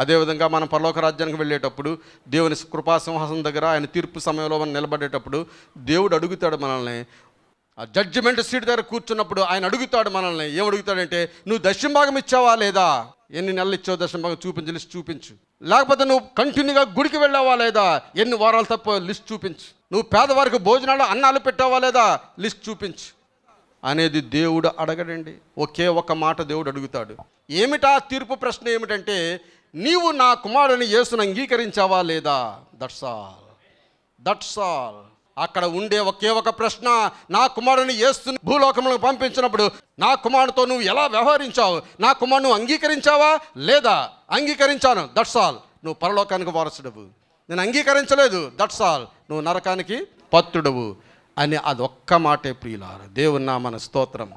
అదేవిధంగా మనం పరలోక రాజ్యానికి వెళ్ళేటప్పుడు దేవుని కృపా సింహాసనం దగ్గర ఆయన తీర్పు సమయంలో మనం నిలబడేటప్పుడు దేవుడు అడుగుతాడు మనల్ని. ఆ జడ్జిమెంట్ సీట్ దగ్గర కూర్చున్నప్పుడు ఆయన అడుగుతాడు మనల్ని. ఏం అడుగుతాడంటే, నువ్వు దశంభాగం ఇచ్చావా లేదా, ఎన్ని నెలలు ఇచ్చావు దశంభాగం చూపించు, లిస్ట్ చూపించు. లేకపోతే నువ్వు కంటిన్యూగా గుడికి వెళ్ళావా లేదా, ఎన్ని వారాలు తప్ప లిస్ట్ చూపించు. నువ్వు పేదవారికి భోజనాలు అన్నాలు పెట్టావా లేదా, లిస్ట్ చూపించు అనేది దేవుడు అడగడండి. ఒకే ఒక మాట దేవుడు అడుగుతాడు. ఏమిటా తీర్పు ప్రశ్న ఏమిటంటే, నీవు నా కుమారుని యేసును అంగీకరించావా లేదా. That's all. అక్కడ ఉండే ఒకే ఒక ప్రశ్న, నా కుమారుని యేసుని భూలోకంలో పంపించినప్పుడు నా కుమారునితో నువ్వు ఎలా వ్యవహరించావు, నా కుమారుని నువ్వు అంగీకరించావా లేదా. అంగీకరించాను, దట్స్ ఆల్, నువ్వు పరలోకానికి వారసుడవు. నేను అంగీకరించలేదు, దట్స్ ఆల్, నువ్వు నరకానికి పత్తుడవు అని అదొక్క మాటే ప్రియులారా. దేవుని నామన స్తోత్రం.